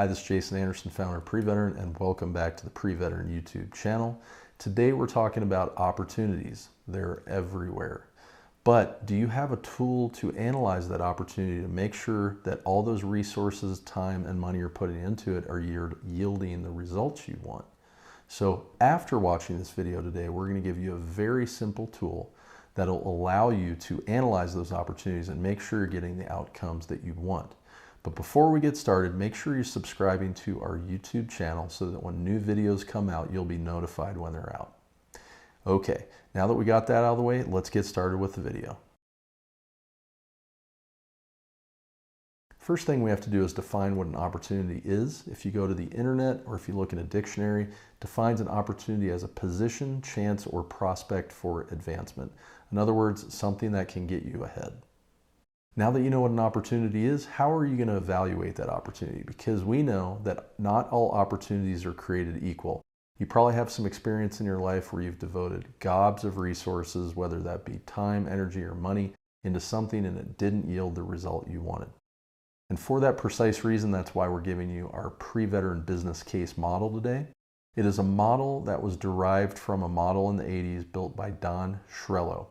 Hi, this is Jason Anderson, founder of PreVeteran, and welcome back to the PreVeteran YouTube channel. Today we're talking about opportunities. They're everywhere. But do you have a tool to analyze that opportunity to make sure that all those resources, time, and money you're putting into it are yielding the results you want? So after watching this video today, we're going to give you a very simple tool that'll allow you to analyze those opportunities and make sure you're getting the outcomes that you want. But before we get started, make sure you're subscribing to our YouTube channel so that when new videos come out, you'll be notified when they're out. Okay, now that we got that out of the way, let's get started with the video. First thing we have to do is define what an opportunity is. If you go to the internet or if you look in a dictionary, it defines an opportunity as a position, chance, or prospect for advancement. In other words, something that can get you ahead. Now that you know what an opportunity is, how are you going to evaluate that opportunity? Because we know that not all opportunities are created equal. You probably have some experience in your life where you've devoted gobs of resources, whether that be time, energy, or money, into something and it didn't yield the result you wanted. And for that precise reason, that's why we're giving you our PreVeteran Business Case Model today. It is a model that was derived from a model in the 80s built by Don Shrello.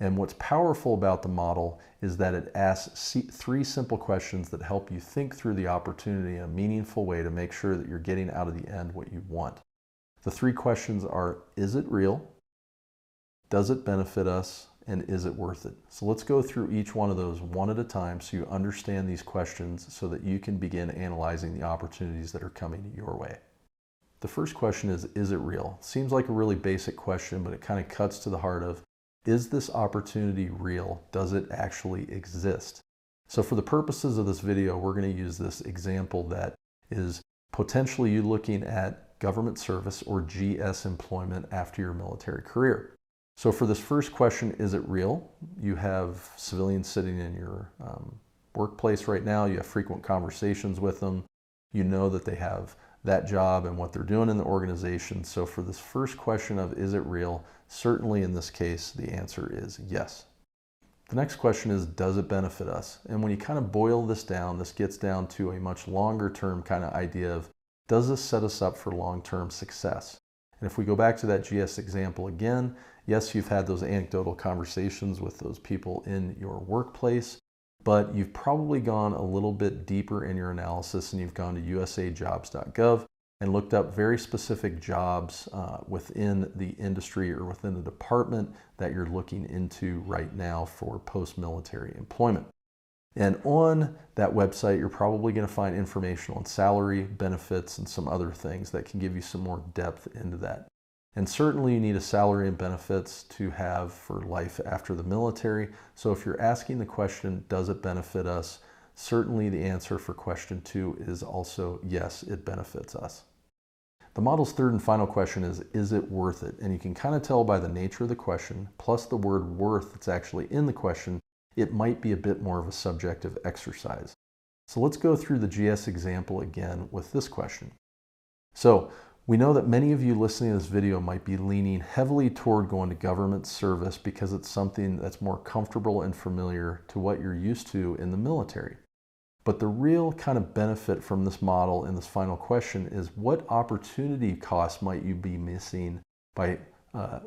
And what's powerful about the model is that it asks three simple questions that help you think through the opportunity in a meaningful way to make sure that you're getting out of the end what you want. The three questions are, is it real? Does it benefit us? And is it worth it? So let's go through each one of those one at a time so you understand these questions so that you can begin analyzing the opportunities that are coming your way. The first question is it real? Seems like a really basic question, but it kind of cuts to the heart of, is this opportunity real? Does it actually exist? So for the purposes of this video, we're going to use this example that is potentially you looking at government service or GS employment after your military career. So for this first question, is it real? You have civilians sitting in your workplace right now. You have frequent conversations with them. You know that they have that job and what they're doing in the organization. So for this first question of is it real, certainly in this case, the answer is yes. The next question is, does it benefit us? And when you kind of boil this down, this gets down to a much longer term kind of idea of, does this set us up for long-term success? And if we go back to that GS example again, yes, you've had those anecdotal conversations with those people in your workplace, but you've probably gone a little bit deeper in your analysis and you've gone to usajobs.gov and looked up very specific jobs within the industry or within the department that you're looking into right now for post-military employment. And on that website, you're probably going to find information on salary, benefits, and some other things that can give you some more depth into that. And certainly you need a salary and benefits to have for life after the military. So if you're asking the question, does it benefit us? Certainly the answer for question 2 is also yes, it benefits us. The model's third and final question is it worth it? And you can kind of tell by the nature of the question, plus the word worth that's actually in the question, it might be a bit more of a subjective exercise. So let's go through the GS example again with this question. So we know that many of you listening to this video might be leaning heavily toward going to government service because it's something that's more comfortable and familiar to what you're used to in the military. But the real kind of benefit from this model in this final question is what opportunity cost might you be missing by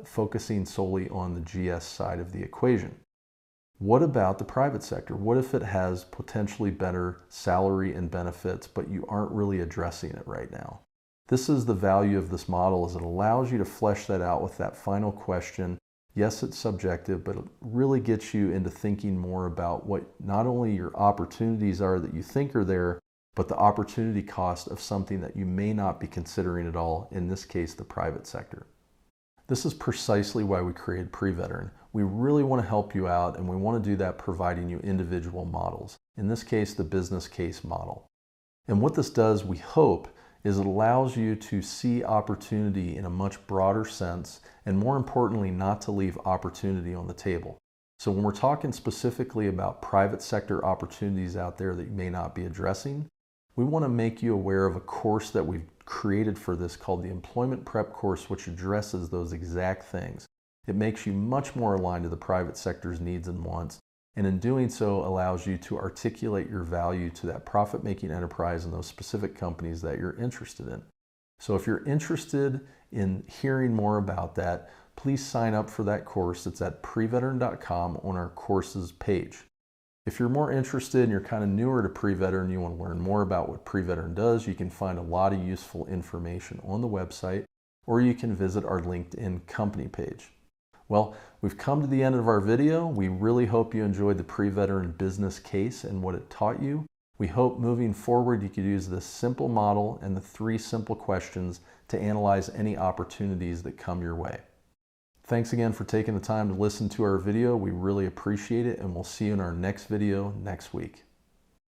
focusing solely on the GS side of the equation? What about the private sector? What if it has potentially better salary and benefits, but you aren't really addressing it right now? This is the value of this model, is it allows you to flesh that out with that final question. Yes, it's subjective, but it really gets you into thinking more about what not only your opportunities are that you think are there, but the opportunity cost of something that you may not be considering at all, in this case, the private sector. This is precisely why we created PreVeteran. We really want to help you out, and we want to do that providing you individual models. In this case, the business case model. And what this does, we hope, is it allows you to see opportunity in a much broader sense, and more importantly, not to leave opportunity on the table. So when we're talking specifically about private sector opportunities out there that you may not be addressing, we want to make you aware of a course that we've created for this called the Employment Prep Course, which addresses those exact things. It makes you much more aligned to the private sector's needs and wants, And in doing so allows you to articulate your value to that profit-making enterprise and those specific companies that you're interested in. So if you're interested in hearing more about that, please sign up for that course. It's at PreVeteran.com on our courses page. If you're more interested and you're kind of newer to PreVeteran, you want to learn more about what PreVeteran does, you can find a lot of useful information on the website, or you can visit our LinkedIn company page. Well, we've come to the end of our video. We really hope you enjoyed the PreVeteran business case and what it taught you. We hope moving forward you could use this simple model and the 3 simple questions to analyze any opportunities that come your way. Thanks again for taking the time to listen to our video. We really appreciate it, and we'll see you in our next video next week.